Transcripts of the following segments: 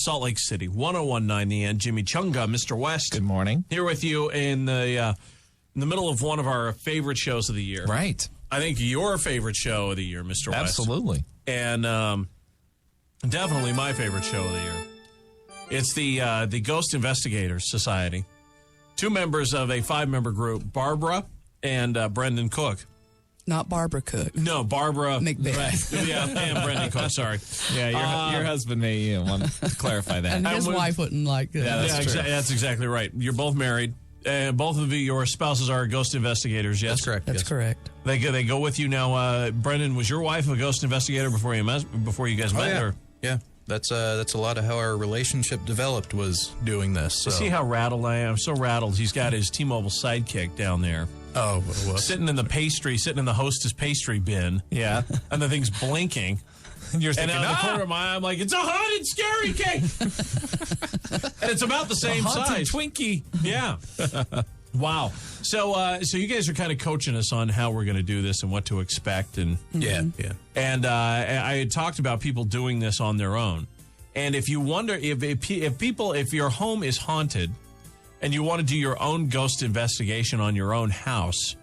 Salt Lake City, 101.9 The End. Jimmy Chunga, Mr. West. Good morning. Here with you in the middle of one of our favorite shows of the year. Right. I think your favorite show of the year, Mr. West. Absolutely. And definitely my favorite show of the year. It's the Ghost Investigators Society. 2 members of a 5-member group, Barbara and Brendan Cook. Not Barbara Cook. No, Barbara McBeth. Right. Yeah, and Brendan Cook, sorry. Yeah, your husband may want to clarify that. And his wife wouldn't like that. Yeah, that's exactly right. You're both married. And both of you, your spouses are ghost investigators, yes? That's correct. That's correct. They go with you now. Brendan, was your wife a ghost investigator before you guys met? Yeah. Or? Yeah. That's a lot of how our relationship developed, was doing this. So. You see how rattled I am? I'm so rattled. He's got his T-Mobile sidekick down there. Oh, what? Sitting in the hostess pastry bin. Yeah. And the thing's blinking. And you're And thinking, out of the corner of my eye, I'm like, it's a haunted scary cake. And it's about the same size. Twinkie. Yeah. Wow. So you guys are kind of coaching us on how we're going to do this and what to expect. And Yeah. And I had talked about people doing this on their own. And if you wonder if your home is haunted and you want to do your own ghost investigation on your own house,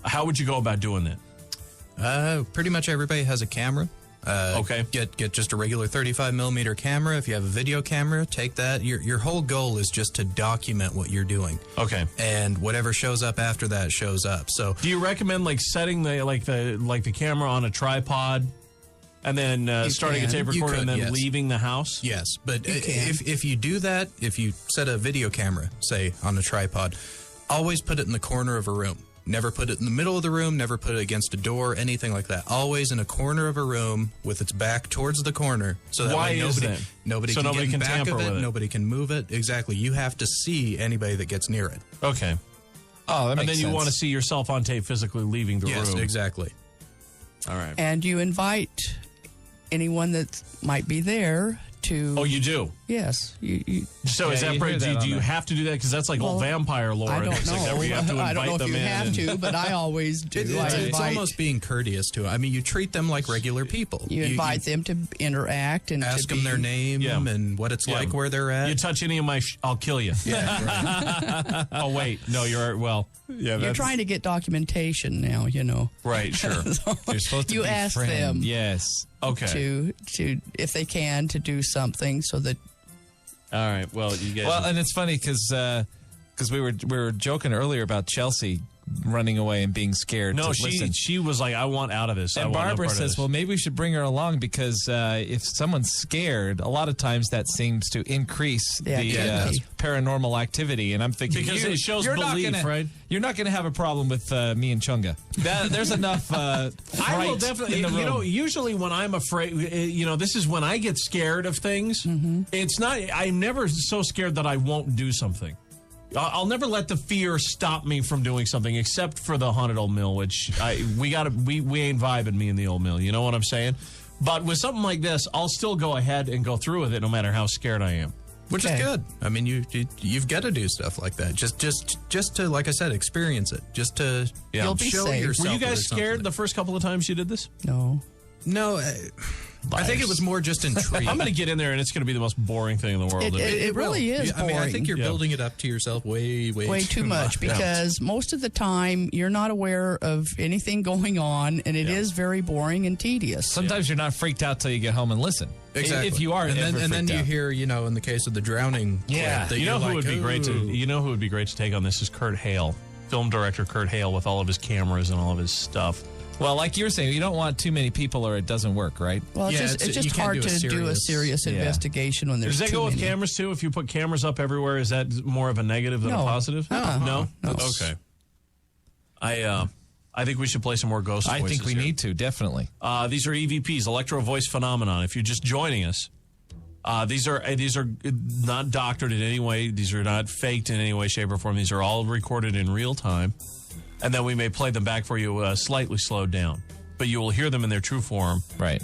how would you go about doing that? Pretty much everybody has a camera. Okay. Get just a regular 35 millimeter camera. If you have a video camera, take that. Your whole goal is just to document what you're doing. Okay. And whatever shows up after that shows up. So Do you recommend setting the camera on a tripod and then starting a tape recorder and then yes. leaving the house? yes, but if you do that, if you set a video camera, say on a tripod, always put it in the corner of a room. Never put it in the middle of the room, never put it against a door, anything like that. Always in a corner of a room with its back towards the corner. So that way nobody can get in back tamper of it, with it. nobody can move it. Exactly. You have to see anybody that gets near it. Okay. Oh, that And makes then sense. you want to see yourself on tape physically leaving the Yes, room. exactly. All right. And you invite anyone that might be there to... Oh, you do? Yes. So Yeah, is that you hear that do on you there. have to do that? Because that's like old vampire lore. I and don't things like that, know. where you have to invite I don't know if them you in. have to, but I always do. I It's invite, almost being courteous to them. I mean, you treat them like regular people. you invite them to interact and ask to them their name Yeah. and what it's like where they're at. You touch any of my I'll kill you. Yeah, right. Oh, wait. No, you're well. Yeah, You're trying to get documentation now, you know. Right, sure. You're supposed to You be ask friends. them. Yes. Okay. to if they can to do something so that All right. Well, you guys. Well, and it's funny because we were joking earlier about Chelsea running away and being scared. no, to listen. she was like, I want out of this. I And want no Barbara part of says, this. well, maybe we should bring her along because if someone's scared, a lot of times that seems to increase Yeah, the yeah. paranormal activity. And I'm thinking, Because it shows belief, right? You're not going to have a problem with me and Chunga. There's enough I will fright definitely, in the room. you know, usually when I'm afraid, this is when I get scared of things. It's not, I'm never so scared that I won't do something. I'll never let the fear stop me from doing something, except for the haunted old mill, which we ain't vibing, me and the old mill. You know what I'm saying? But with something like this, I'll still go ahead and go through with it, no matter how scared I am. Which Okay. is good. I mean, you've got to do stuff like that. Just to, like I said, experience it. Just to You'll be show safe. yourself. Were you that guys it's scared something. the first couple of times you did this? no. No, I think it was more just intriguing. I'm going to get in there, and it's going to be the most boring thing in the world. It really is I mean, I think you're Yeah. building it up to yourself way too much because most of the time you're not aware of anything going on and it is very boring and tedious. Sometimes you're not freaked out till you get home and listen. Exactly. If you are, and then freaked you out. hear, in the case of the drowning. Yeah. clip, that You know you're who would be great to? "Ooh." You know who would be great to take on this is Kurt Hale, film director Kurt Hale, with all of his cameras and all of his stuff. Well, like you were saying, you don't want too many people or it doesn't work, right? Well, Yeah, it's you just can't hard do a to do a serious Yeah. investigation when there's Does that too go with many. cameras too? If you put cameras up everywhere, is that more of a negative than a No. positive? No. No. Okay. I think we should play some more ghost voices. I think we here. need to, definitely. These are EVPs, Electro Voice Phenomenon. If you're just joining us, these are not doctored in any way. These are not faked in any way, shape, or form. These are all recorded in real time, and then we may play them back for you slightly slowed down, but you will hear them in their true form. Right.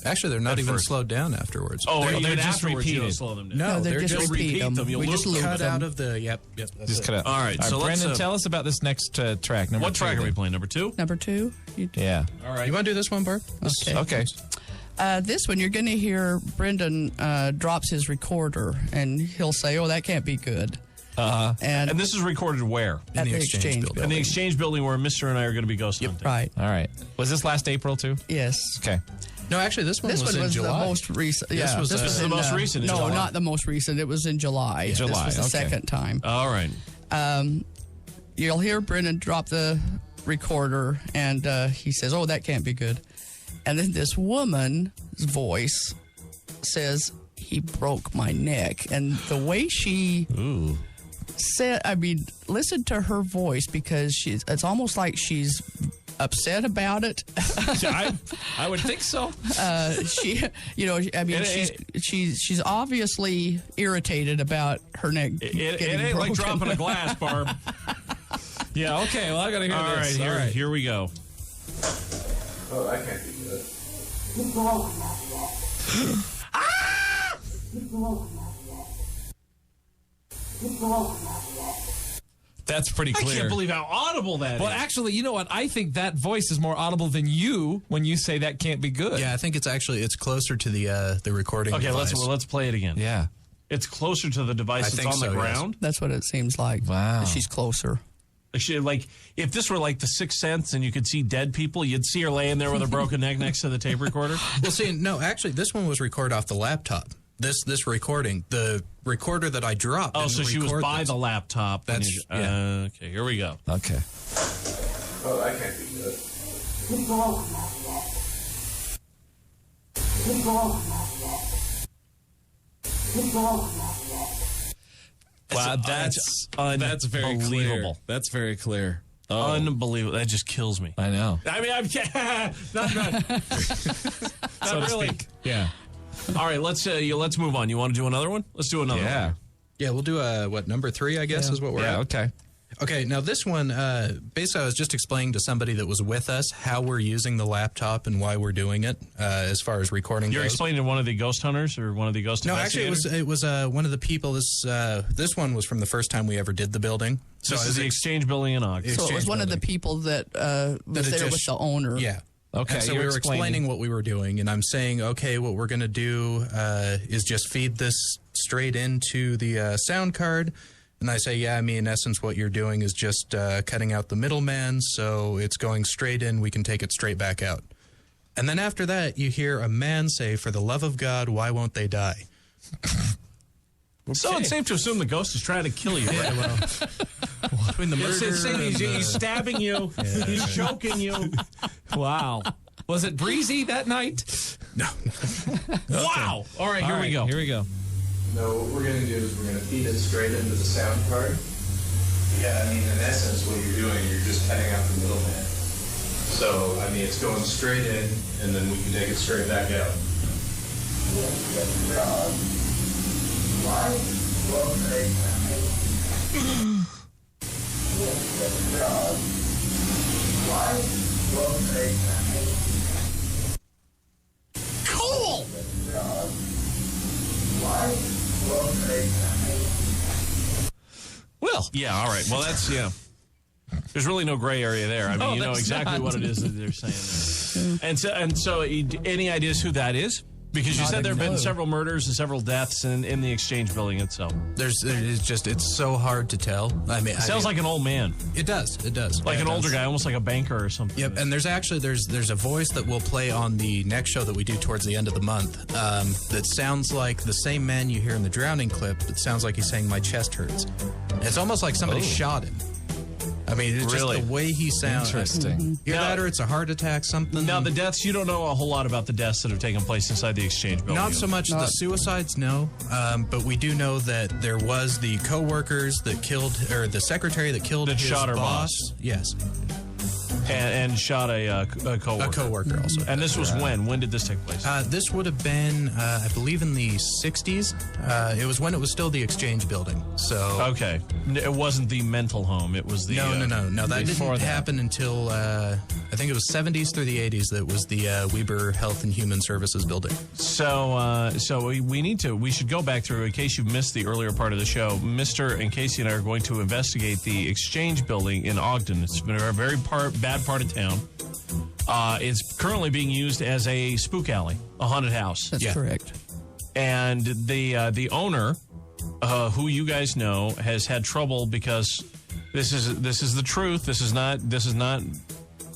Actually, they're not even first. slowed down afterwards. They're even just afterwards, repeated. you'll Slow them down. No, they're just repeat repeat them. We You'll just loop loop cut them. out of the that's Just it. cut out. All right, so let's, Brendan, tell us about this next track. What track are we playing? playing? Number 2? Number 2? Yeah. All right. You want to do this one, Barb? Okay. Okay. This one, you're going to hear Brendan drops his recorder, and he'll say, "Oh, that can't be good." And this is recorded where? at the exchange building. In the exchange building where Mr. and I are going to be ghost hunting. Right. All right. Was this last April, too? Yes. Okay. No, actually, this one This was one in was July. the most recent. Yeah, was, This was the in, most recent. No, July. not the most recent. It was in July. July, This was the okay. second time. All right. You'll hear Brendan drop the recorder, and he says, "Oh, that can't be good." And then this woman's voice says, "He broke my neck." And the way she said, I mean, listen to her voice, because it's almost like she's upset about it. I would think so. She, you know, I mean, she's obviously irritated about her neck. It getting ain't like broken. dropping a glass, Barb. Yeah, okay. Well, I got to hear All this. right, here we go. Oh, that can't be good. That's pretty I clear. can't believe how audible that is. Well, actually, you know what? I think that voice is more audible than you when you say that can't be good. Yeah, I think it's closer to the recording Okay, device. let's play it again. Yeah. It's closer to the device I that's think on the so, yes. ground. That's what it seems like. Wow. She's closer. Like, if this were like The Sixth Sense and you could see dead people, you'd see her laying there with a broken neck next to the tape recorder. Well, see, no, actually, this one was recorded off the laptop. This recording, the recorder that I dropped. Oh, didn't so she was record by this. the laptop. when That's- you- yeah. Okay, here we go. Okay. Oh, that can't be good. Wow, that's that's very clear. unbelievable. That's very clear. Oh, Unbelievable. That just kills me. I know. I mean, I'm not So to really. speak. Yeah. All right, let's move on. You want to do another one? Let's do another Yeah. one. Yeah, we'll do number 3, I guess, is what we're Yeah, at. okay. Okay, now this one, basically I was just explaining to somebody that was with us how we're using the laptop and why we're doing it as far as recording You're goes. explaining to one of the ghost hunters or one of the ghost No, actually, it was one of the people. This one was from the first time we ever did the building. So this is the exchange building in Ogden. So it was Exchange one of the building. people that was had there with just- the owner. Yeah. Okay, And so you're we were explaining. explaining what we were doing, and I'm saying, okay, what we're going to do is just feed this straight into the sound card. And I say, yeah, I mean, in essence, what you're doing is just cutting out the middleman, so it's going straight in. We can take it straight back out. And then after that, you hear a man say, "For the love of God, why won't they die?" So it's safe to assume the ghost is trying to kill you. Right? Well, between the murder It's saying and he's stabbing you. He's choking you. Wow. Was it breezy that night? Wow. All right, here we go. Here we go. No, what we're going to do is we're going to feed it straight into the sound card. Yeah, I mean, in essence, what you're doing, you're just cutting out the middleman. So, I mean, it's going straight in, and then we can take it straight back out. Cool. Well, Yeah, all right. Well, that's, there's really no gray area there. I mean, No, you know there's exactly not. what it is that they're saying there. And so, any ideas who that is? Because you Not said a there have been clue. several murders and several deaths in the exchange building itself. it's so hard to tell. Sounds like an old man, it does. It does. like Yeah, an it older does. guy, almost like a banker or something. Yep, and there's a voice that we'll play on the next show that we do towards the end of the month. That sounds like the same man you hear in the drowning clip. That sounds like he's saying, "My chest hurts." It's almost like somebody shot him. I mean, it's Really? just the way he sounds. interesting. Either Now- that or it's a heart attack, something. Now, the deaths, you don't know a whole lot about the deaths that have taken place inside the exchange building. Not so much the suicides, no. But we do know that there was the co-workers that killed, or the secretary that killed That his shot her boss. boss. Yes, And shot a coworker. a co-worker also. And this was when? When did this take place? This would have been, I believe, in the 60s. It was when it was still the exchange building. So Okay. It wasn't the mental home. It was the... no. That before didn't that. happen until I think it was 70s through the 80s. That was the Weber Health and Human Services building. So we should go back through, in case you missed the earlier part of the show. Mr. and Casey and I are going to investigate the exchange building in Ogden. It's been a very bad part of town. It's currently being used as a spook alley, a haunted house. That's correct. And the owner, who you guys know, has had trouble because this is the truth. This is not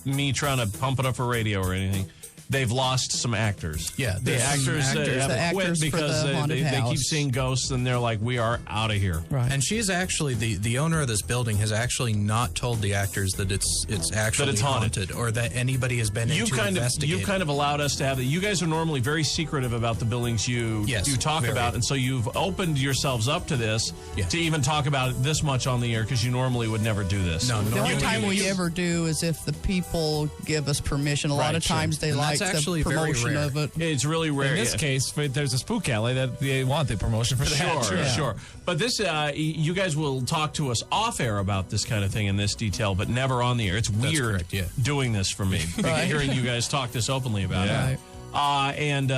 me trying to pump it up for radio or anything. They've lost some actors. Yeah, the actors have quit because they keep seeing ghosts and they're like, we are out of here. Right. And she's actually the owner of this building has actually not told the actors that it's actually haunted or that anybody has been in to investigate. You've kind of allowed us to have it. You guys are normally very secretive about the buildings you talk about, and so you've opened yourselves up to this to even talk about it this much on the air because you normally would never do this. No, the only time we ever do is if the people give us permission. A lot of times they like the promotion of it. It's really rare. In this case, there's a spook alley that they want the promotion for that. Sure. But this, you guys will talk to us off air about this kind of thing in this detail, but never on the air. It's weird doing this for me, hearing you guys talk this openly about it. And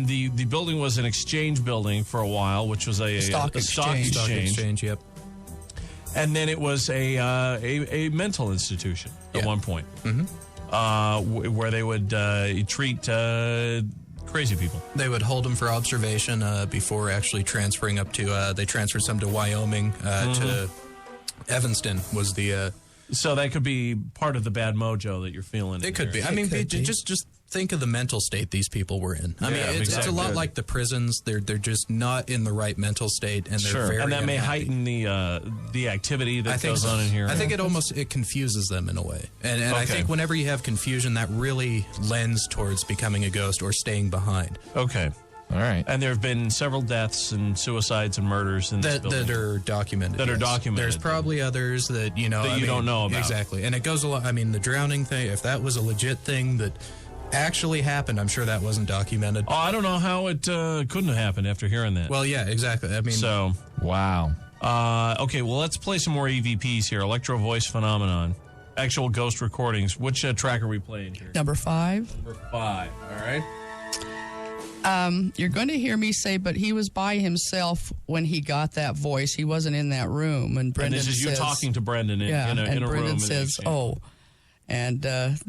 the building was an exchange building for a while, which was a stock exchange. Yep. And then it was a mental institution at one point. Mm-hmm. Where they would treat crazy people. They would hold them for observation before actually transferring up to. They transferred some to Wyoming to Evanston was the. So that could be part of the bad mojo that you're feeling. It could be. I mean, just think of the mental state these people were in. I mean, it's a lot like the prisons. They're just not in the right mental state, and they're very and that may heighten the activity that goes on in here. I think it confuses them in a way, and I think whenever you have confusion, that really lends towards becoming a ghost or staying behind. Okay. All right. And there have been several deaths and suicides and murders in this building. That are documented. There's probably others that you don't know about. Exactly. And it goes a lot. I mean, the drowning thing, if that was a legit thing that actually happened, I'm sure that wasn't documented. Oh, I don't know how it couldn't have happened after hearing that. Well, yeah, exactly. I mean, so wow. Okay, well, let's play some more EVPs here. Electro Voice Phenomenon. Actual ghost recordings. Which track are we playing here? Number 5. Number 5. All right. You're going to hear me say, but he was by himself when he got that voice. He wasn't in that room. And Brendan this is says, you talking to Brendan in a Brendan room. Brendan says, and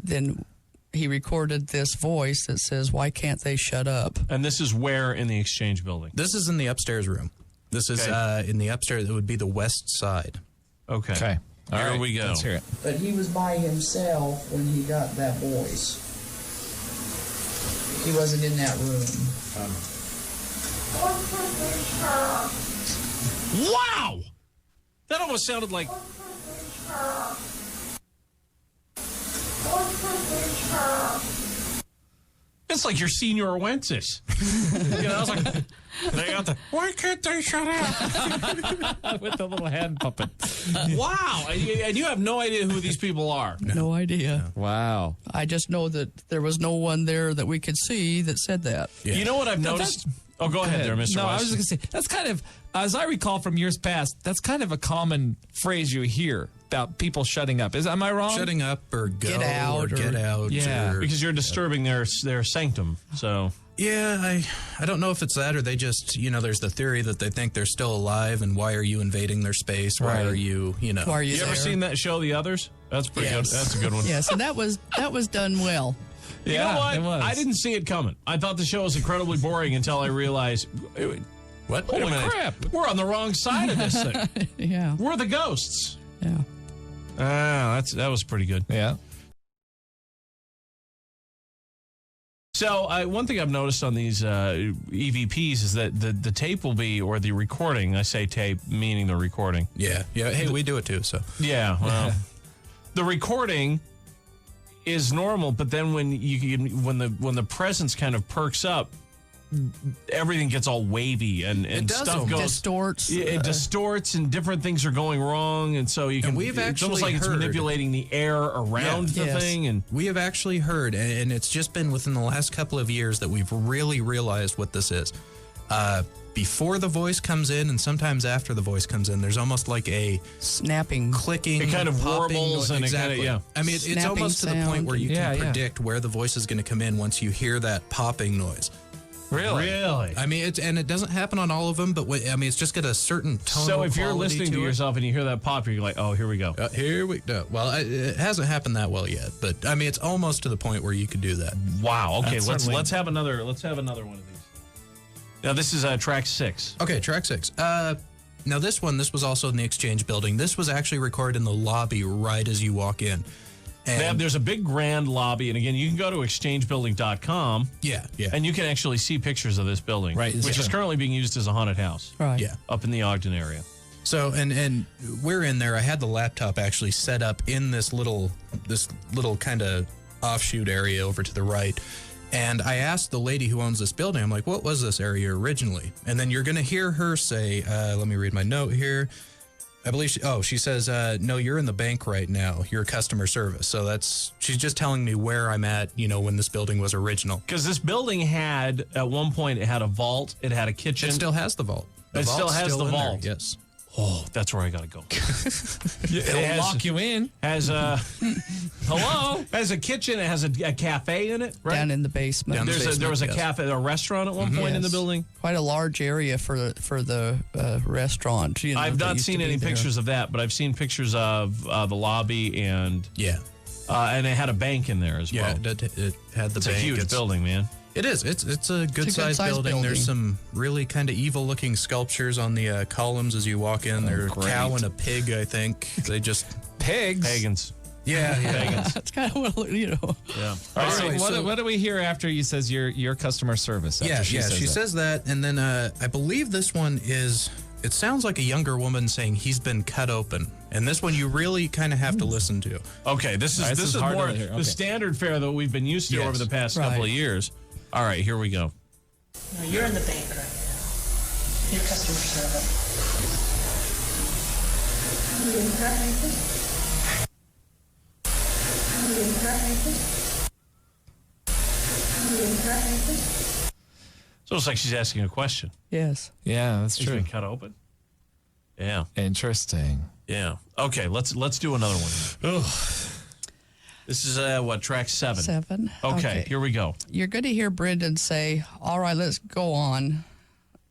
then he recorded this voice that says, why can't they shut up? And this is where in the exchange building? This is in the upstairs room. This is in the upstairs. It would be the west side. Okay. Here we go. Let's hear it. But he was by himself when he got that voice. He wasn't in that room. Wow! That almost sounded like... It's like your senior Wences. I was like, they got the, why can't they shut up? With the little hand puppet. Wow. And you have no idea who these people are. No idea. Wow. I just know that there was no one there that we could see that said that. Yeah. You know what I've noticed? Oh, go ahead there, Mr. No, Weiss. I was just going to say, that's kind of, as I recall from years past, that's kind of a common phrase you hear about people shutting up. Am I wrong? Shutting up or go get out or get out. Yeah. Because you're disturbing their sanctum. So yeah, I don't know if it's that or they just, there's the theory that they think they're still alive and why are you invading their space? Why are you, Why are you ever seen that show, The Others? That's pretty good. That's a good one. Yes, and that was done well. You know what? It was. I didn't see it coming. I thought the show was incredibly boring until I realized, what? Holy crap. We're on the wrong side of this thing. Yeah. We're the ghosts. Yeah. That was pretty good. Yeah. So one thing I've noticed on these EVPs is that the tape will be, or the recording, I say tape, meaning the recording. Yeah. Hey, we do it too, so. Yeah, well, the recording is normal, but then when the presence kind of perks up, everything gets all wavy and stuff goes distorts. It distorts and different things are going wrong, and so you can. It's almost like it's manipulating the air around the thing. And we have actually heard, and it's just been within the last couple of years that we've really realized what this is. Before the voice comes in, and sometimes after the voice comes in, there's almost like a snapping, clicking, it kind of warbles, and exactly. I mean, it's almost to the point where you can predict where the voice is going to come in once you hear that popping noise. Really? I mean, it doesn't happen on all of them, but it's just got a certain tone. So if you're listening to yourself and you hear that pop, you're like, oh, here we go. Here we go. Well, it hasn't happened that well yet, but I mean, it's almost to the point where you could do that. Wow. Okay, That's let's have another one of these. Now this is track 6. Okay, track 6. Now this was also in the Exchange building. This was actually recorded in the lobby right as you walk in. And There's a big grand lobby, and again, you can go to exchangebuilding.com. yeah. And you can actually see pictures of this building, Right. which is currently being used as a haunted house. Right. Yeah. Up in the Ogden area. So and we're in there. I had the laptop actually set up in this little kind of offshoot area over to the right. And I asked the lady who owns this building, I'm like, what was this area originally? And then you're going to hear her say, let me read my note here. I believe she says, no, you're in the bank right now. You're customer service. So she's just telling me where I'm at, when this building was original. Because this building had, at one point, it had a vault, it had a kitchen. It still has the vault. It still has the in there, vault. yes. Oh, that's where I got to go. It'll lock you in. Has a hello. Has a kitchen. It has a cafe in it. Right Down in the basement. Down the there was a yes. cafe, a restaurant at one point in the Yes. building. Quite a large area for the restaurant. I've that not used to seen be any there. pictures of that, but I've seen pictures of the lobby and Yeah. it had a bank in there as Yeah, well. it had the It's bank. a huge building, man. It is. It's a good sized good-sized building. There's building. some really kind of evil looking sculptures on the columns as you walk in. There's a cow and a pig, I think. They just Pigs. Pagans. yeah. Pagans. That's kind of what Yeah. All right, Anyway, so so- what do we hear after he says your customer service? After She that? says that, and then I believe this one is. It sounds like a younger woman saying he's been cut open, and this one you really kind of have to listen to. Okay, this All right, is this is hard more to hear. Okay. the standard fare that we've been used to Yes. over the past Right. couple of years. All right, here we go. No, you're in the bank right now. Your customer service. So it's like she's asking a question. Yes. Yeah, that's She's true. been cut open. Yeah, Interesting. yeah. Okay, let's do another one. This is track 7. 7. Okay, here we go. You're going to hear Brendan say, all right, let's go on.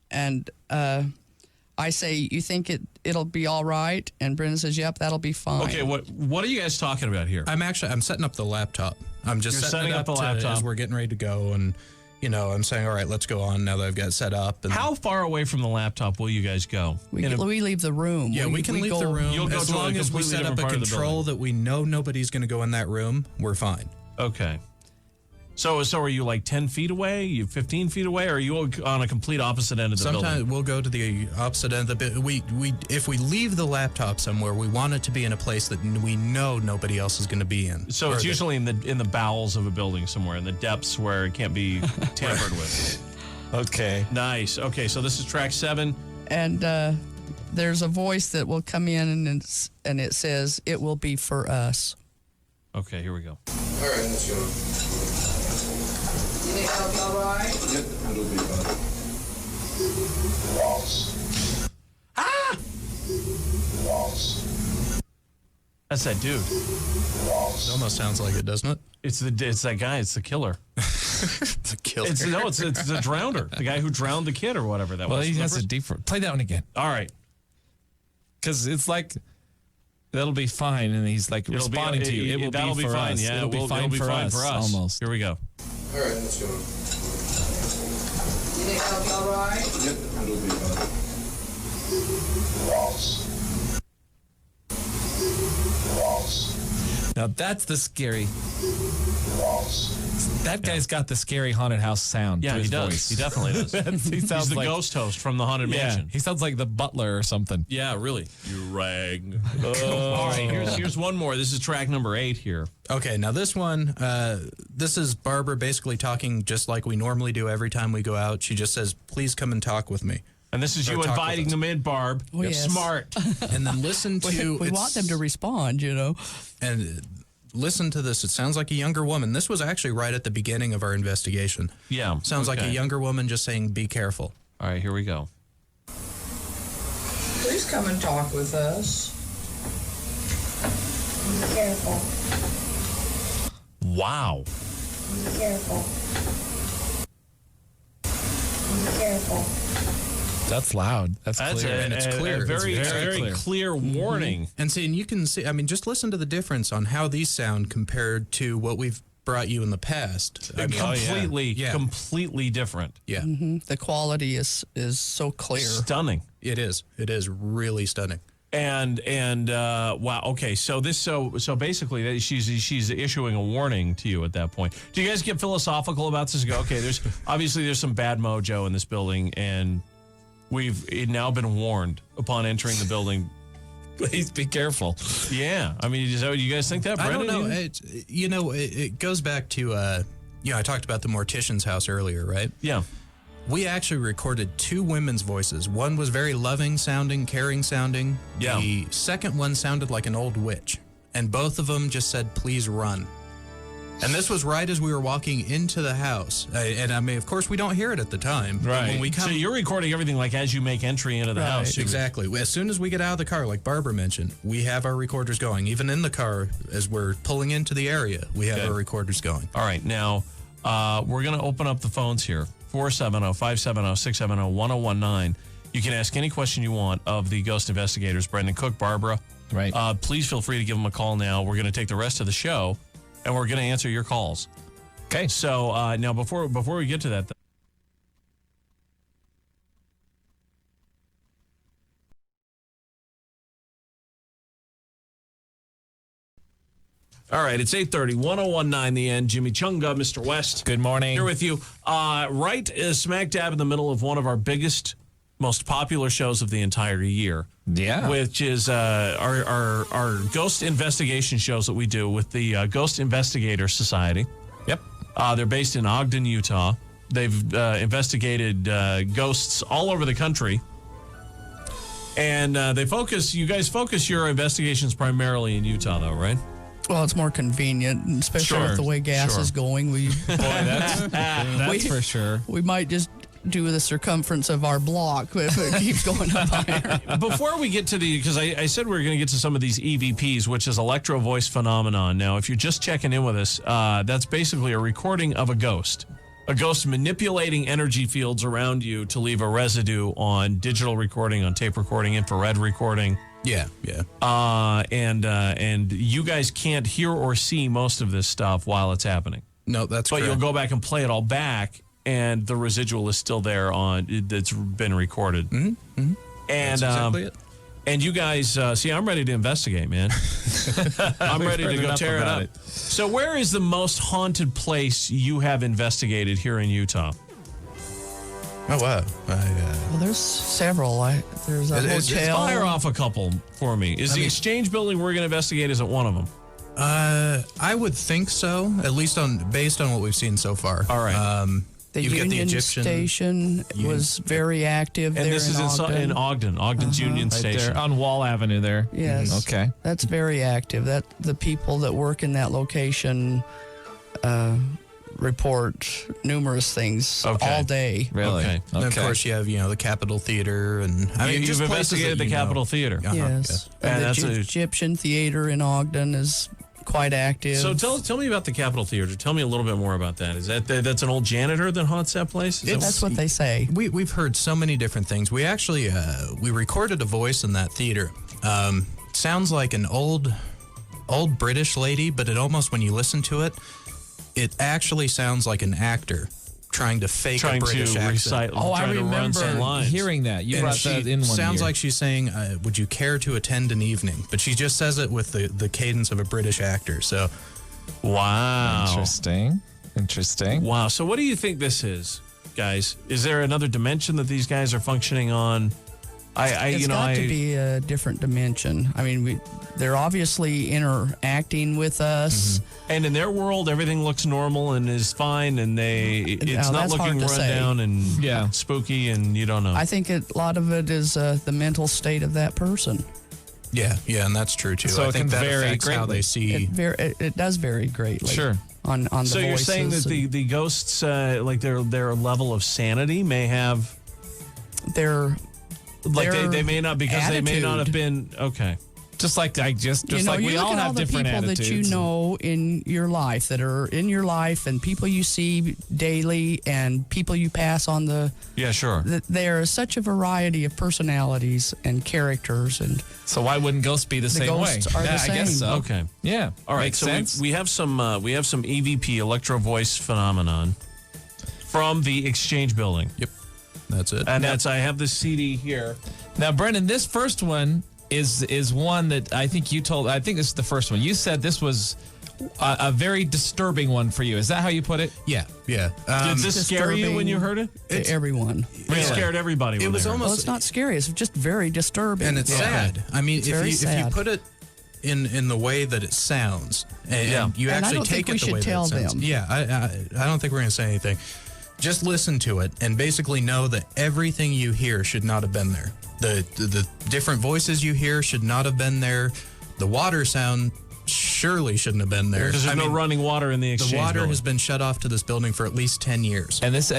And I say, you think it'll be all right? And Brendan says, yep, that'll be fine. Okay, what are you guys talking about here? I'm setting up the laptop. I'm just You're setting setting it up the to- laptop. as we're getting ready to go, and I'm saying, all right, let's go on now that I've got it set up. And How far away from the laptop will you guys go? We leave the room. yeah, we can leave go- the room You'll go as to a long as we completely set up different a part of the control building. that we know nobody's going to go in that room. We're fine. Okay. So are you like 10 feet away? You 15 feet away? Or are you on a complete opposite end of the Sometimes building? we'll go to the opposite end of the building. If we leave the laptop somewhere, we want it to be in a place that we know nobody else is going to be in. So it's usually in the bowels of a building somewhere, in the depths where it can't be tampered with. Okay. Nice. Okay, so this is track 7. And there's a voice that will come in and it says, it will be for us. Okay, here we go. All right, let's go. You think that'll be all right? Yep, it'll be fine. That's that dude. It almost sounds like it, doesn't it? It's that guy. It's the killer. It's a killer. It's the drowner. The guy who drowned the kid or whatever that Well, was. he has a Clippers? deeper. Play that one again, All right. because it's like that'll be fine, and he's like It'll be- responding to you. It will that'll be for fine. us. Yeah, it'll be fine for us. Almost. Here we go. All right, let's go. You think that'll be all right? Yep, it'll be fine. Now that's the scary. That guy's got the scary haunted house sound. Yeah, to he his does. Voice. He definitely does. He He's sounds the like ghost host from the Haunted Yeah, Mansion. he sounds like the butler or something. Yeah, really. You rang. All right, here's one more. This is track number 8 here. Okay, now this one, this is Barbara basically talking just like we normally do every time we go out. She just says, please come and talk with me. And this is Or you talk with inviting us. them in, Barb. Oh, yes. Smart. And then listen to... We want them to respond, And listen to this. It sounds like a younger woman. This was actually right at the beginning of our investigation. Yeah. Sounds like a okay. younger woman just saying, be careful. All right, here we go. Please come and talk with us. Be careful. Wow. Be careful. Careful. That's loud. That's clear. And it's clear. A very, It's very very clear warning. And see, and you can see, I mean, just listen to the difference on how these sound compared to what we've brought you in the past. I mean, Completely different. yeah, The quality is so clear. Stunning. it is. It is really stunning. And wow. Okay. So basically, she's issuing a warning to you at that point. Do you guys get philosophical about this? Go, okay. There's some bad mojo in this building, and we've now been warned upon entering the building. Please be careful. Yeah. I mean, is that what you guys think that, Brendan? I don't know. It goes back to I talked about the mortician's house earlier, right? Yeah. We actually recorded 2 women's voices. One was very loving sounding, caring sounding. Yeah. The second one sounded like an old witch. And both of them just said, please run. And this was right as we were walking into the house. And I mean, of course, we don't hear it at the time. but Right. When we come, So you're recording everything like as you make entry into the house. Exactly. As soon as we get out of the car, like Barbara mentioned, we have our recorders going. Even in the car, as we're pulling into the area, we have our recorders going. All right. Now, we're going to open up the phones here. 470-570-670-1019. You can ask any question you want of the ghost investigators, Brendan Cook, Barbara. Right. Please feel free to give them a call now. We're going to take the rest of the show, and we're going to answer your calls. Okay. So now, before we get to that, all right, it's 8:30, 1019 The End. Jimmy Chunga, Mr. West. Good morning. Here with you. Right smack dab in the middle of one of our biggest, most popular shows of the entire year. Yeah. Which is our ghost investigation shows that we do with the Ghost Investigator Society. Yep. They're based in Ogden, Utah. They've investigated ghosts all over the country. And you guys focus your investigations primarily in Utah, though, right? Well, it's more convenient, especially Sure, with the way gas sure. is going. Boy, that's for sure. We might just do the circumference of our block if it keeps going up higher. Before we get to because I said we were going to get to some of these EVPs, which is electro voice phenomenon. Now, if you're just checking in with us, that's basically a recording of a ghost manipulating energy fields around you to leave a residue on digital recording, on tape recording, infrared recording. Yeah. And you guys can't hear or see most of this stuff while it's happening. No, that's But correct. you'll go back and play it all back, and the residual is still there that's been recorded. Mm-hmm. And That's exactly it. And you guys, see, I'm ready to investigate, man. I'm ready to go tear it up. it. So where is the most haunted place you have investigated here in Utah? Oh, wow. Well, there's several. There's a It's hotel. Fire off a couple for me. Is the Exchange building we're going to investigate, is it one of them? I would think so, at least based on what we've seen so far. All right. The You've got Union the Egyptian Station was very active And there this is in Ogden, Ogden's Union Right Station. there on Wall Avenue there. Yes. Okay. That's very active. That the people that work in that location report numerous things Okay. all day. Really? Okay. And of course, you have the Capitol Theater, and You've just places investigated that the you know. Capitol Theater. Uh-huh, Yes. And And that's the a- Egyptian Theater in Ogden is quite active. So tell me about the Capitol Theater. Tell me a little bit more about that. Is that's an old janitor that haunts that place? Is that- That's what they say. We've heard so many different things. We actually we recorded a voice in that theater. Sounds like an old British lady, but it almost, when you listen to it, it actually sounds like an actor trying to fake trying a British to accent. recite, Oh, I trying to run some remember lines. hearing that. You And brought she that in one sounds year. like she's saying, "Would you care to attend an evening?" But she just says it with the cadence of a British actor. So Wow. Interesting. Wow. So what do you think this is, guys? Is there another dimension that these guys are functioning on? It's got to be a different dimension. I mean, they're obviously interacting with us. And in their world, everything looks normal and is fine, and it's Now, not that's looking hard to run say. down and spooky, and you don't know. I think a lot of it is the mental state of that person. yeah, and that's true too. So I it think can that vary affects how greatly. they see. It does vary greatly. Sure. On the So you're voices saying that the ghosts, like their level of sanity, may have, their like they may not, because they may not have attitude. been okay. Just like like you we look all at have all the different people attitudes. that you know in your life, that are in your life, and people you see daily, and people you pass on the. Yeah, sure. There is such a variety of personalities and characters, and So why wouldn't ghosts be the same ghosts way? are the I guess same. so. Okay. Yeah. All right, Makes so sense. we have some EVP, electro voice phenomenon, from the Exchange Building, Yep, that's it. and I have the CD here. Now, Brendan, this first one is one that I think you told. I think this is the first one. You said this was a very disturbing one for you. Is that how you put it? Yeah. Did this scare you when you heard it? to everyone. It scared everybody. When It was they heard Well, almost, it's not scary. It's just very disturbing. and it's sad. I mean, It's if very you sad. put it in the way that it sounds, and Yeah. you And I actually don't take think we it the should way tell that it sounds. them. Yeah, I don't think we're going to say anything. Just listen to it and basically know that everything you hear should not have been there. The different voices you hear should not have been there. The water sound surely shouldn't have been there. Because there's no running water in the The Exchange water Building. has been shut off to this building for at least 10 years. And this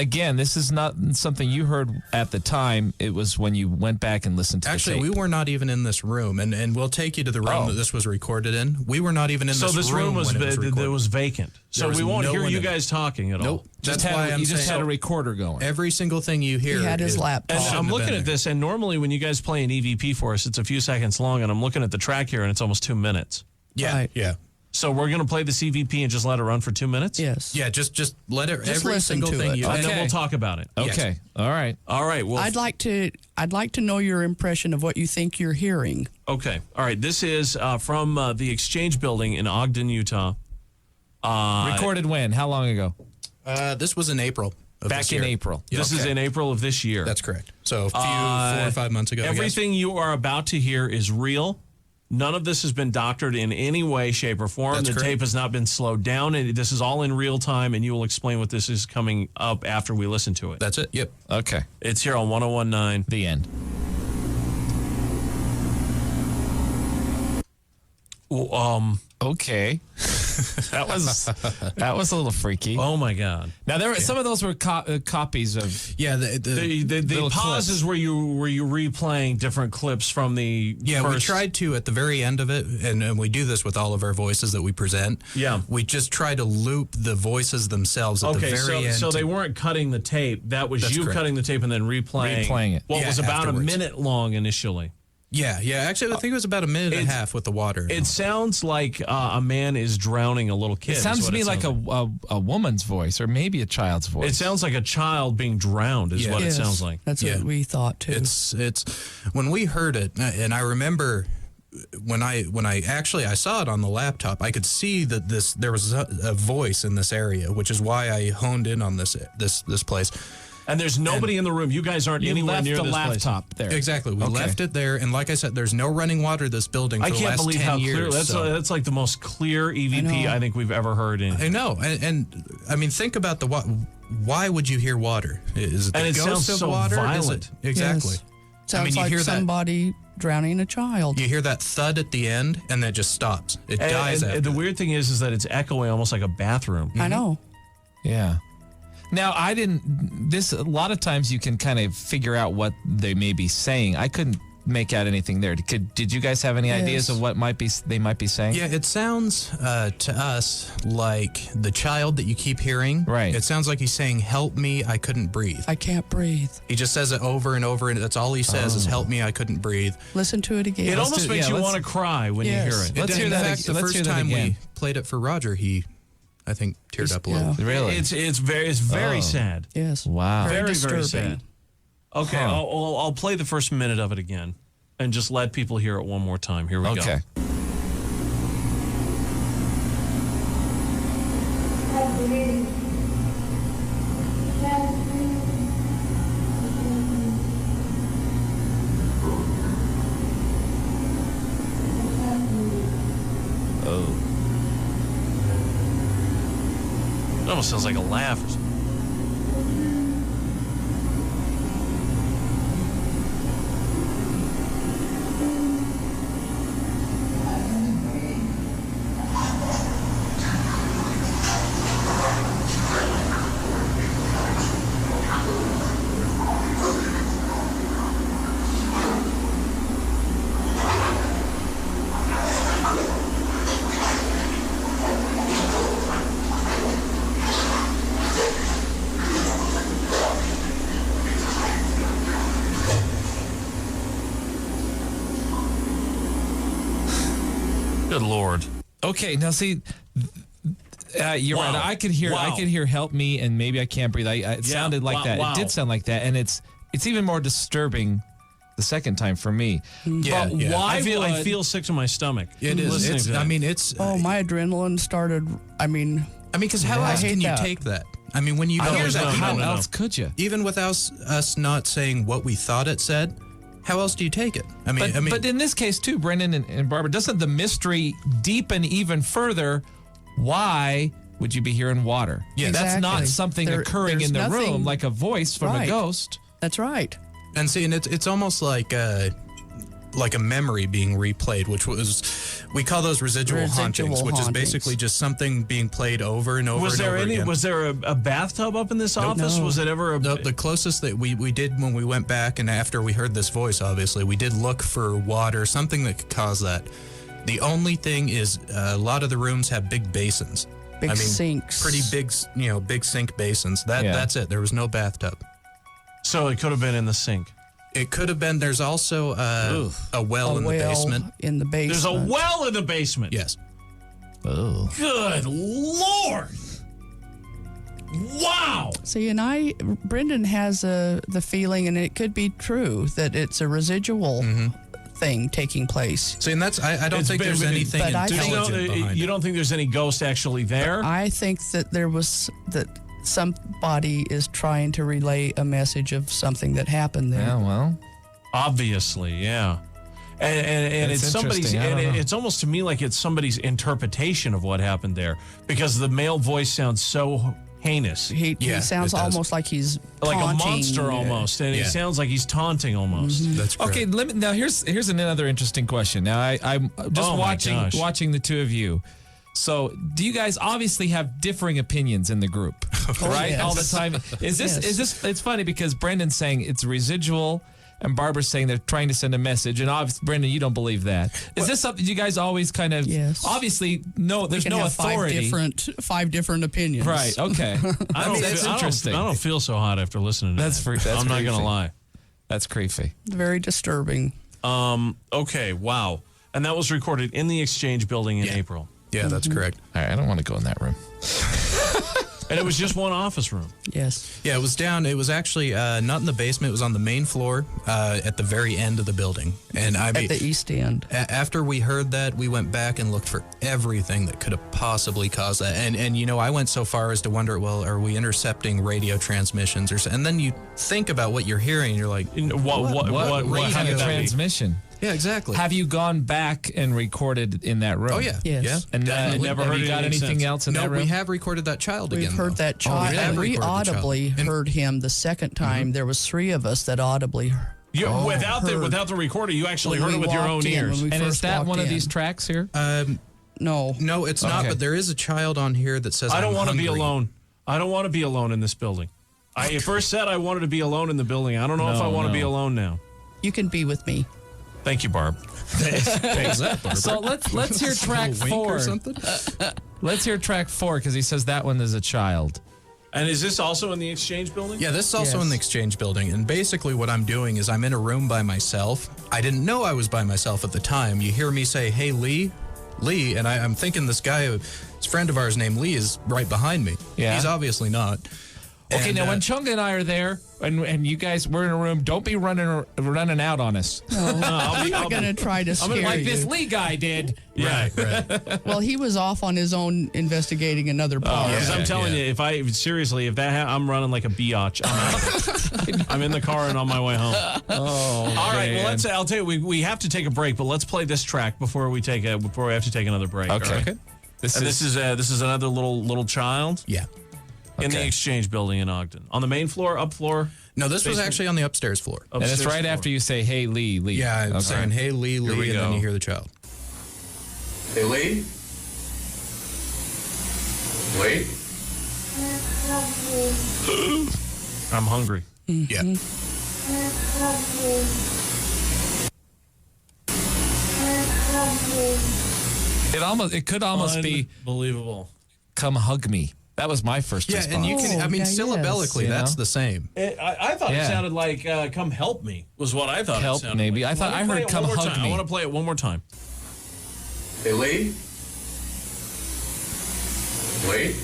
is not something you heard at the time. It was when you went back and listened to Actually, the we tape. were not even in this room, and we'll take you to the room Oh. that this was recorded in. We were not even in So this room was when it was recorded. was vacant. So was we won't no hear one you in it. guys talking at all. Nope. That's Just why had, I'm you just saying had a recorder going. every single thing you hear. He had his laptop. And shouldn't I'm have looking been at there. this, and normally when you guys play an EVP for us, it's a few seconds long, and I'm looking at the track here, and it's almost 2 minutes. Yeah, Right. yeah. So we're going to play this EVP and just let it run for 2 minutes? Yes. Yeah, just let it. Just every listen single to thing it. you. And Okay. then we'll talk about it. Okay. All right. All right. Well, I'd like to know your impression of what you think you're hearing. okay. All right. This is from the Exchange Building in Ogden, Utah. Recorded when? How long ago? This was in April. Of Back this in year. April. This is in April of this year. That's correct. So a few 4 or 5 months ago. I guess. Everything you are about to hear is real. None of this has been doctored in any way, shape, or form. That's the correct. tape has not been slowed down. And this is all in real time, and you will explain what this is coming up after we listen to it. That's it. Yep. Okay. It's here on 101.9. The end. Okay. that was a little freaky. Oh, my God. Now there were some of those were copies of. Yeah. The Little pauses were you replaying different clips from the Yeah, we first- tried to at the very end of it, and we do this with all of our voices that we present. Yeah. We just try to loop the voices themselves at the Okay, very end. so they weren't cutting the tape. That was That's you correct. cutting the tape and then replaying. Replaying it. What Yeah, was about afterwards. a minute long initially. Yeah. Actually, I think it was about a minute and a It's- half with the water. It sounds like a man is drowning a little kid. It is sounds what to me like sounds a woman's voice or maybe a child's voice. It sounds like a child being drowned. Is Yeah. what Yes, it sounds like. That's Yeah. what we thought too. It's when we heard it, and I remember when I saw it on the laptop, I could see that there was a voice in this area, which is why I honed in on this place. And there's nobody in the room. You guys aren't You anywhere left near the this laptop there. Exactly, we Okay. left it there, and like I said, there's no running water in this building for I the can't last believe 10 how years. clear. so- That's like the most clear EVP I I, know. think we've ever heard. I know, and I mean, think about why would you hear water? Is it the And it ghost sounds of so water? Is violent. it, exactly. Yes. Sounds you like hear that- somebody drowning a child. You hear that thud at the end, and then it just stops. It dies And after. the weird thing is that it's echoing almost like a bathroom. I know. Yeah. Now a lot of times you can kind of figure out what they may be saying. I couldn't make out anything there. Did you guys have any ideas of what they might be saying? Yeah, it sounds to us like the child that you keep hearing. Right. It sounds like he's saying, "Help me, I couldn't breathe." I can't breathe. He just says it over and over, and that's all he says is, "Help me, I couldn't breathe." Listen to it again. It almost makes you let's- want to cry when Yes. you hear it. Let's In hear that fact, ag- the let's first hear that time again. we played it for Roger, he, I think, teared up a little. Yeah. Really? It's very sad. Yes. Wow. Very Very disturbing. sad. Okay, Huh. I'll play the first minute of it again, and just let people hear it one more time. Here we go. Okay. It almost sounds like a laugh or something. Good Lord. Okay, now see, you're Wow. right. I could hear. Wow. I could hear "help me" and maybe I can't breathe. It sounded like that. Wow. It did sound like that, and it's even more disturbing the second time for me. Yeah, but yeah. why I feel sick to my stomach. It is. listening to that. It's. Oh, my adrenaline started. Because how I else hate can you that. take that? I mean, when you I don't hear know that, how How know. else could you? even without us not saying what we thought it said, how else do you take it? But in this case too, Brendan and Barbara, doesn't the mystery deepen even further? Why would you be hearing water? Yeah. That's not Exactly. something occurring there's in the room nothing- like a voice from a Right. ghost. That's right. and see, and it's almost like a memory being replayed, which we call those residual hauntings, which is basically just something being played over and over Was and there over again. was there a bathtub up in this office? No. Was it ever a The closest that we did when we went back and after we heard this voice, obviously, we did look for water, something that could cause that. The only thing is a lot of the rooms have big basins. Big sinks. Pretty big, big sink basins. Yeah. That's it. There was no bathtub. So it could have been in the sink. It could have been. There's also a well in the basement. In the basement. There's a well in the basement. Yes. Oh. Good Lord. Wow. See, and Brendan has the feeling, and it could be true, that it's a residual thing taking place. See, and that's I don't It's think been- there's but anything I think- intelligent behind you it. don't think there's any ghost actually there? I think that that somebody is trying to relay a message of something that happened there. Yeah, well, Obviously, yeah. And That's it's somebody's, interesting. I don't know. it's almost to me like it's somebody's interpretation of what happened there because the male voice sounds so heinous, He Yeah, sounds it does. almost like he's like a taunting. monster almost, and he Yeah. sounds like he's taunting almost. That's correct. okay. Now here's another interesting question. Now I'm just Oh, my gosh. watching the two of you. So, do you guys obviously have differing opinions in the group, right? yes. All the time. Is this? It's funny because Brendan's saying it's residual, and Barbara's saying they're trying to send a message. And obviously, Brendan, you don't believe that. Is this something you guys always kind of? Yes. Obviously, no. We There's can no have authority. five different opinions. Right. Okay. That's interesting. I don't feel so hot after listening to That's that. that's I'm not creepy. going to lie. That's creepy. Very disturbing. Okay, wow. And that was recorded in the Exchange building in April. Yeah, that's correct. All right. I don't want to go in that room. And it was just one office room. Yes. Yeah, it was down. It was actually not in the basement. It was on the main floor at the very end of the building. And I mean, At the east end. after we heard that, we went back and looked for everything that could have possibly caused that. And I went so far as to wonder, well, are we intercepting radio transmissions or so? And then you think about what you're hearing, and you're like, What kind could of that be? transmission? yeah, exactly. Have you gone back and recorded in that room? Oh yeah, Yes. yeah. And Definitely. never have heard you got anything anything since. else in No, that room? we have recorded that child again. We've heard though. that child. we have And we recorded the child. audibly And- heard him the second time. There was three of us that audibly You, without the recorder, you actually heard it with your own ears. When we And is first that walked one of in. these tracks here? No. No, it's not. Okay. But there is a child on here that says, I don't "I'm want to be hungry." alone. I don't want to be alone in this building. I first said I wanted to be alone in the building. I don't know if I want to be alone now. You can be with me. Thank you, Barb. So let's hear track A wink 4. or something. Let's hear track 4 because he says that one is a child. And is this also in the Exchange building? Yeah, this is also Yes. in the Exchange building. And basically what I'm doing is I'm in a room by myself. I didn't know I was by myself at the time. You hear me say, "Hey, Lee." And I'm thinking this guy, this friend of ours named Lee, is right behind me. Yeah. He's obviously not. Okay, And, now when Chunga and I are there and you guys were in a room, don't be running out on us I'm not going to try to scare like you. this Lee guy did. Yeah. right. Well, he was off on his own investigating another part. Because I'm Yeah, telling yeah. you, if that I'm running like a biatch. I'm in the car and on my way home. Oh, All right, man. well, I'll tell you, we have to take a break, but let's play this track before we have to take another break. Okay. all right? Okay. This And is this is another little child Yeah. in the Okay. Exchange building in Ogden. On the main floor, up floor. No, this was Basement. actually on the upstairs floor. and it's upstairs right floor. after you say, "Hey, Lee." Yeah, I'm Okay. saying, "Hey, Lee, Here we Lee," and then go. you hear the child. Hey, Lee? Lee? I'm hungry. Yeah. It could almost be Unbelievable. "Come hug me." That was my first Yeah, response. and you can, I mean, yeah, syllabically, yes. that's You know? the same. I thought Yeah. it sounded like "Come help me" was what I thought. Help, it sounded maybe. like. I thought Let me I play heard it "Come one more hug time. me." I want to play it one more time. Hey, Lee? Lee?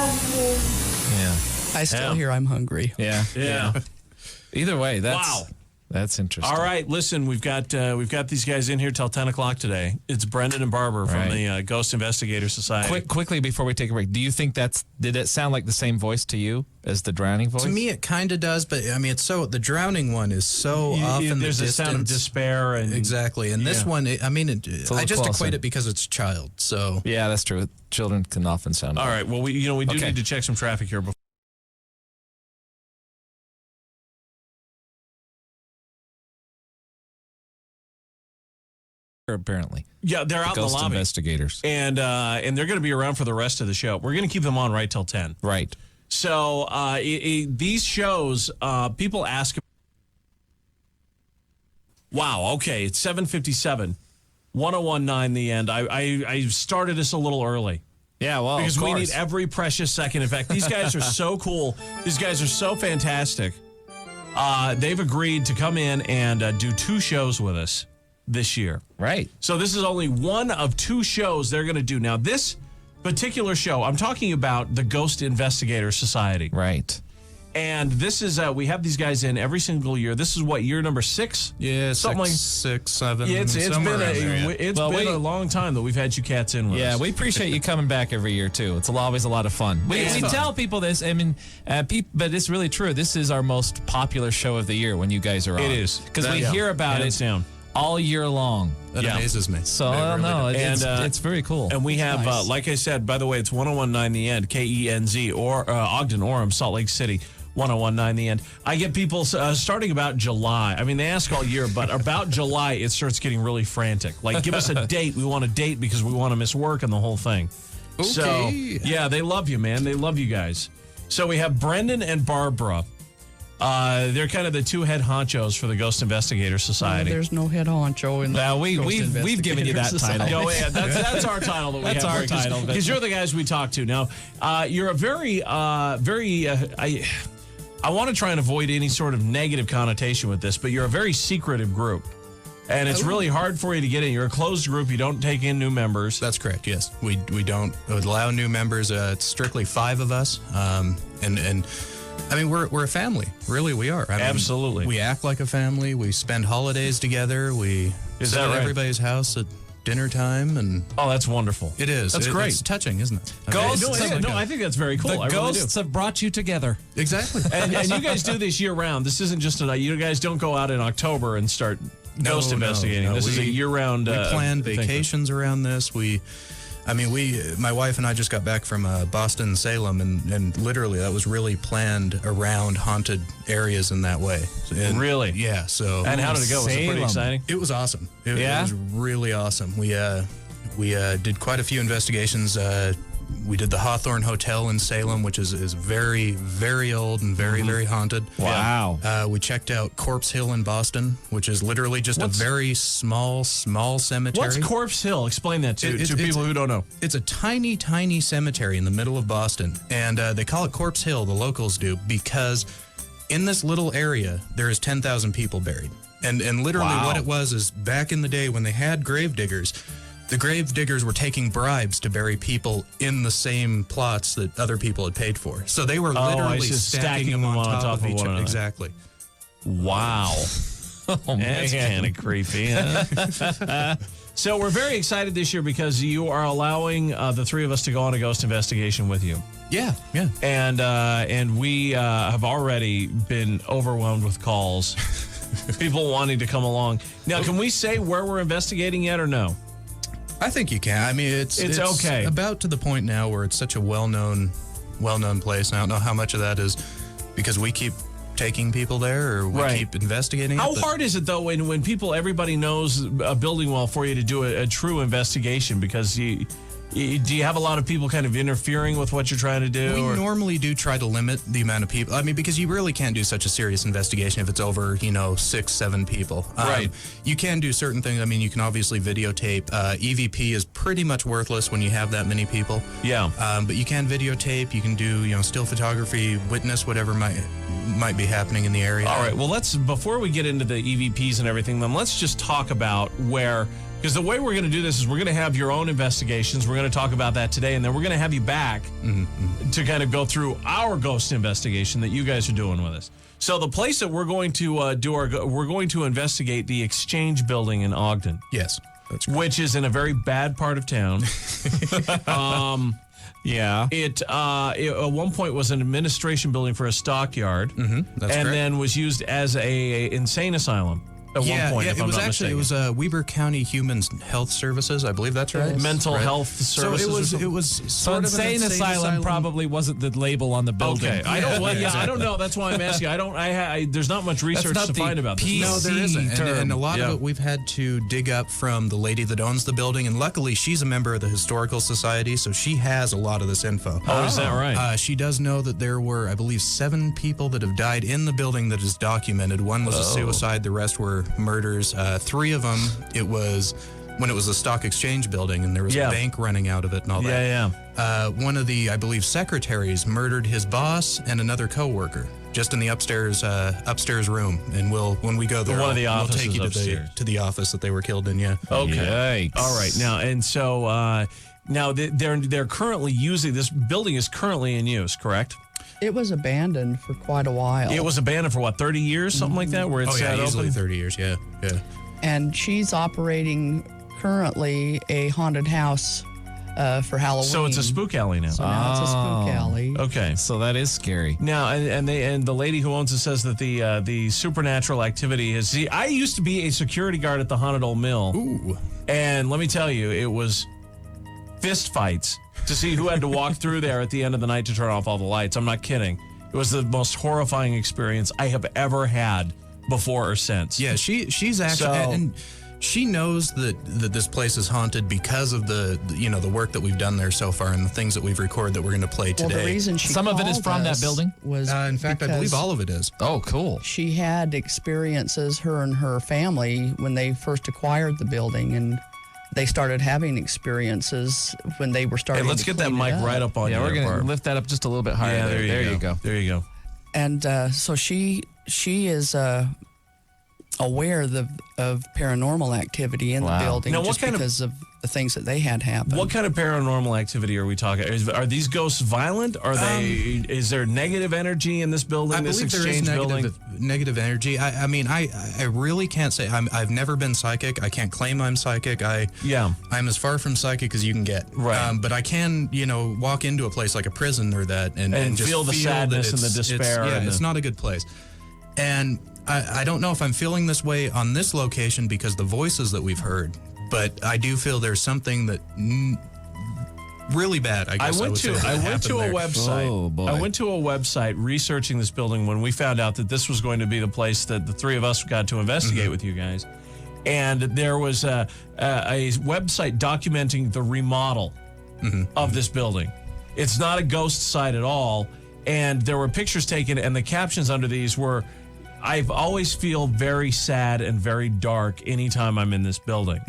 Yeah. I still Yeah. hear I'm hungry. Yeah. Yeah. Either way, that's Wow. That's interesting. All right, listen, we've got these guys in here till 10 o'clock today. It's Brendan and Barbara from the Ghost Investigator Society. Quickly before we take a break, do you think did it sound like the same voice to you as the drowning voice? To me, it kind of does, but I mean, the drowning one is so off in There's the a distance. sound of despair. And Exactly. And this one, I little just closer. equate it because it's a child. So Yeah, that's true. Children can often sound. All right, well, we do Okay. need to check some traffic here before. Apparently. Yeah, they're out in the Ghost lobby. investigators. And they're going to be around for the rest of the show. We're going to keep them on right till 10. Right. So these shows, people ask. Wow. Okay, it's 7:57, 101.9 The End. I started this a little early Yeah, well, because of we course. need every precious second. In fact, these guys are so cool. These guys are so fantastic. They've agreed to come in and do 2 shows with us this year. Right. So this is only one of 2 shows they're going to do. Now, this particular show, I'm talking about the Ghost Investigator Society. Right. And this is, we have these guys in every single year. This is what, year number 6? yeah, Something six, 7. Yeah, it's been somewhere around there, yeah. it's been a long time that we've had you cats in with Yeah, us. we appreciate you coming back every year too. It's always a lot of fun. We tell people this. I mean, but it's really true. This is our most popular show of the year when you guys are on. It is. because we hear about Hands it down. all year long. That Yeah. amazes me. So It I don't really know. does. It's very cool. And we have, Nice. like I said, by the way, it's 101.9 The End, KENZ, or Ogden, Orem, Salt Lake City, 101.9 The End. I get people starting about July. I mean, they ask all year, but about July, it starts getting really frantic. Like, give us a date. We want a date because we want to miss work and the whole thing. So, Okay. yeah, they love you, man. They love you guys. So we have Brendan and Barbara. They're kind of the 2 head honchos for the Ghost Investigator Society. There's no head honcho in the Now, Ghost we've given you that Investigator title. Society. Go ahead. That's our title that we That's have. our title, but- Because you're the guys we talk to. Now, you're a very, I want to try and avoid any sort of negative connotation with this, but you're a very secretive group. And it's really hard for you to get in. You're a closed group. You don't take in new members. That's correct. Yes, we don't allow new members. It's strictly 5 of us, and I mean we're a family. Really, we are. I mean, Absolutely. we act like a family. We spend holidays together. We Is sit that at right? everybody's house at dinner time, and Oh, that's wonderful. it is. That's great. It's touching, isn't it? I mean, Ghosts No, it's it is. like No, a- I think that's very cool. The I really do. ghosts have brought you together. exactly. And you guys do this year round. This isn't just you guys don't go out in October and start ghost No, investigating. no. This is a year round. We plan thing. vacations around this. My wife and I just got back from Boston and Salem, and literally that was really planned around haunted areas in that way. And Really? Yeah. So And how did it go? Was it pretty Salem. exciting? it was awesome. It Yeah? was really awesome. We did quite a few investigations. We did the Hawthorne Hotel in Salem, which is very, very old and very, Mm-hmm. very haunted. Wow. We checked out Corpse Hill in Boston, which is literally just a very small cemetery. What's Corpse Hill? Explain that to It's- people who don't know. It's a tiny, tiny cemetery in the middle of Boston, and they call it Corpse Hill, the locals do, because in this little area, there is 10,000 people buried. And literally Wow. what it was is back in the day when they had grave diggers, the grave diggers were taking bribes to bury people in the same plots that other people had paid for. So they were I literally see. stacking them on top of each one other. another. Exactly. Wow. Oh, That's man. kind of creepy. Huh? So we're very excited this year because you are allowing the 3 of us to go on a ghost investigation with you. Yeah, yeah. And we have already been overwhelmed with calls. People wanting to come along. Now, can we say where we're investigating yet or no? I think you can. I mean, it's okay. About to the point now where it's such a well-known place. And I don't know how much of that is because we keep taking people there or we Right. keep investigating. How it, but hard is it, though, when everybody knows a building well for you to do a true investigation? Because Do you have a lot of people kind of interfering with what you're trying to do? We or- normally do try to limit the amount of people. I mean, because you really can't do such a serious investigation if it's over, 6, 7 people. Right. You can do certain things. I mean, you can obviously videotape. EVP is pretty much worthless when you have that many people. Yeah. But you can videotape. You can do, still photography, witness whatever might be happening in the area. All right. Well, before we get into the EVPs and everything, then let's just talk about because the way we're going to do this is we're going to have your own investigations. We're going to talk about that today, and then we're going to have you back to kind of go through our ghost investigation that you guys are doing with us. So the place that we're going to we're going to investigate the Exchange Building in Ogden. Yes, that's correct. Which is in a very bad part of town. Yeah. It at one point was an administration building for a stockyard, That's and correct. then was used as a insane asylum at one point. If it I'm was not actually mistaken. it was Weber County Human Health Services, I believe that's right. Mental Right. health services. So or something? it was So sort of an insane asylum probably wasn't the label on the building. Okay, I don't. Yeah, I don't know. That's why I'm asking. I don't. there's not much research not to the find about this. PC No, there isn't. term. And a lot Yeah. of it we've had to dig up from the lady that owns the building. And luckily, she's a member of the Historical Society, so she has a lot of this info. Oh, is that right? She does know that there were, I believe, 7 people that have died in the building that is documented. One was a suicide. The rest were murders. 3 of them, it was when it was a stock exchange building and there was Yeah. a bank running out of it and all that. Yeah. One of the, I believe, secretaries murdered his boss and another coworker just in the upstairs room. And when we go there, One of the we'll offices take you upstairs. to the office that they were killed in. Yeah. Okay. Yikes. All right. Now, and so now they're currently using this building is currently in use, correct? It was abandoned for quite a while. It was abandoned for what, 30 years, something like that, where it's Oh yeah, sat easily open? 30 years. Yeah. Yeah. And she's operating currently a haunted house for Halloween. So it's a spook alley now. So now it's a spook alley. Okay. So that is scary. Now, and the lady who owns it says that the supernatural activity is. See, I used to be a security guard at the Haunted Old Mill, Ooh. and let me tell you, it was fist fights to see who had to walk through there at the end of the night to turn off all the lights. I'm not kidding. It was the most horrifying experience I have ever had before or since. Yeah, she's actually, So- and she knows that this place is haunted because of the work that we've done there so far and the things that we've recorded that we're going to play Well, today. the reason she Some of it is called from that us building? was In fact, I believe because all of it is. Oh, cool. she had experiences, her and her family, when they first acquired the building, and they started having experiences when they were Hey, starting. let's to get that clean it mic right up on Yeah, your we're going to part. lift that up just a little bit higher. Yeah, there you go. There you go. And so she is aware of paranormal activity in Wow. the building Now, what just kind of- because of the things that they had happen. What kind of paranormal activity are we talking? Are these ghosts violent? Are they? Is there negative energy in this building? I This believe there is exchange building? negative energy. I mean, I really can't say. I've never been psychic. I can't claim I'm psychic. I'm as far from psychic as you can get. Right. But I can, walk into a place like a prison or that and just feel the sadness that and the it's- despair Yeah, and it's the- not a good place. And I don't know if I'm feeling this way on this location because the voices that we've heard, but I do feel there's something that really bad. I guess I went would to say, that a happened there. website. Oh, boy. I went to a website researching this building when we found out that this was going to be the place that the three of us got to investigate with you guys. And there was a website documenting the remodel of this building. It's not a ghost site at all. And there were pictures taken, and the captions under these were, "I've always feel very sad and very dark anytime I'm in this building."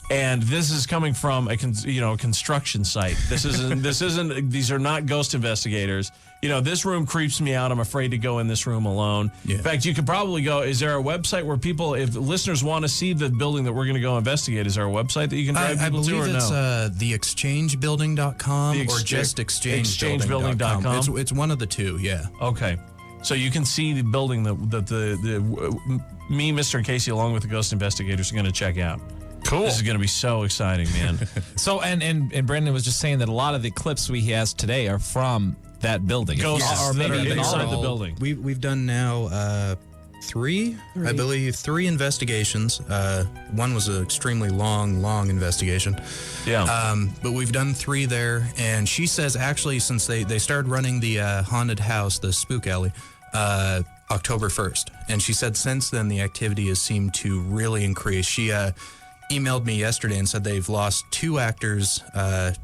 And this is coming from a construction site. This isn't. These are not ghost investigators. This room creeps me out. I'm afraid to go in this room alone. Yeah. In fact, you could probably go. Is there a website where people, if listeners want to see the building that we're going to go investigate, is there a website that you can drive I people to, or believe it's no? theexchangebuilding.com or just exchangebuilding.com. exchangebuilding.com? It's one of the two, yeah. Okay. So you can see the building that me, Mr. and Casey, along with the ghost investigators, are going to check out. Cool. This is going to be so exciting, man. So, and Brendan was just saying that a lot of the clips we has today are from that building. Ghosts Or that maybe are even inside all. the building. We've done now three, I believe, 3 investigations. One was an extremely long investigation. Yeah. But we've done 3 there, and she says actually since they started running the haunted house, the spook alley, October 1st, and she said since then the activity has seemed to really increase. She emailed me yesterday and said they've lost 2 actors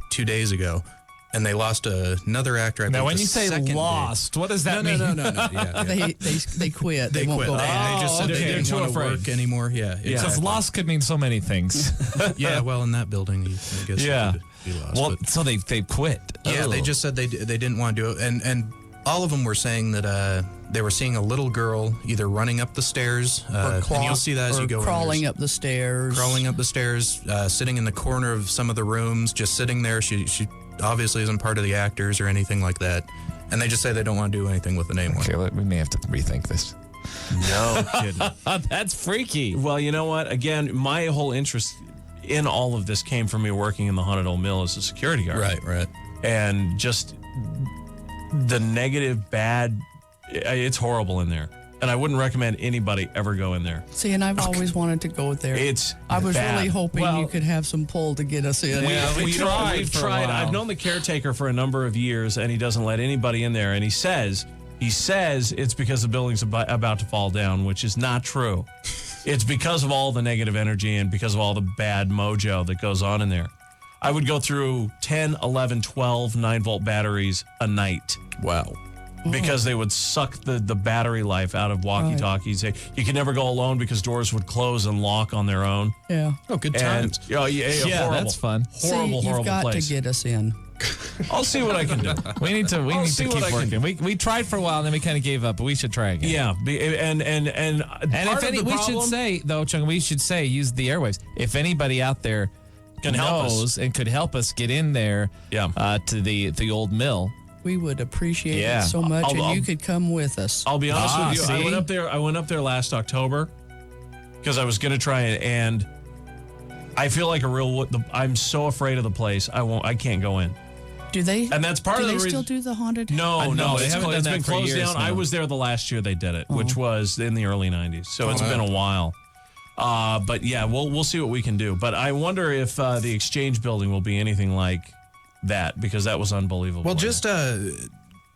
2 days ago. And they lost another actor. Now, when you say lost, what does that mean? No. Yeah. They quit. They won't quit. go They back. just said okay. they didn't They're want too to afraid. work anymore. Yeah. Because exactly. lost could mean so many things. Yeah, well, in that building, I guess Yeah. you could be lost. Well, but so they quit. yeah, they Oh. just said they didn't want to do it. And all of them were saying that they were seeing a little girl either running up the stairs, and you'll see that as you go in. crawling up the stairs. Crawling up the stairs, sitting in the corner of some of the rooms, just sitting there. She obviously isn't part of the actors or anything like that. And they just say they don't want to do anything with it anymore. Okay, we may have to rethink this. No kidding. That's freaky. Well, you know what? Again, my whole interest in all of this came from me working in the Haunted Old Mill as a security guard. Right. And just the negative, bad, it's horrible in there. And I wouldn't recommend anybody ever go in there. See, and I've always wanted to go there. It's I was bad. really hoping Well- you could have some pull to get us in. Yeah, we We've tried for a while. I've known the caretaker for a number of years, and he doesn't let anybody in there. And he says it's because the building's about to fall down, which is not true. It's because of all the negative energy and because of all the bad mojo that goes on in there. I would go through 10, 11, 12 9-volt batteries a night. Wow. Because they would suck the battery life out of walkie-talkies. You could never go alone because doors would close and lock on their own. Yeah. Oh, good And times. Yeah, horrible, that's fun. Horrible, See, horrible you've got place. to get us in. I'll see what I can do. We need to see keep what I can working. We tried for a while and then we kind of gave up, but we should try again. Yeah, and And part if of the we should problem- say though, Chunga, we should say use the airwaves. If anybody out there Can help us. knows and could help us get in there, to the old mill. We would appreciate Yeah. it so much, I'll- and you could come with us. I'll be honest with you. see? I went up there last October because I was going to try it, and I feel like a real. I'm so afraid of the place. I can't go in. Do they? And that's part do of the they still reason. do the haunted? No, they it's haven't done it's that been for closed years down. I now. was there the last year they did it, which was in the early '90s. So it's been a while. But yeah, we'll see what we can do. But I wonder if the Exchange building will be anything like that, because that was unbelievable. Well, just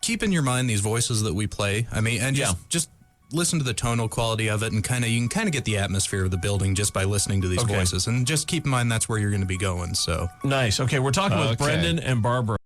keep in your mind these voices that we play. I mean, and just listen to the tonal quality of it, and you can kind of get the atmosphere of the building just by listening to these voices. And just keep in mind that's where you're going to be going. So nice. Okay, we're talking with Okay. Brendan and Barbara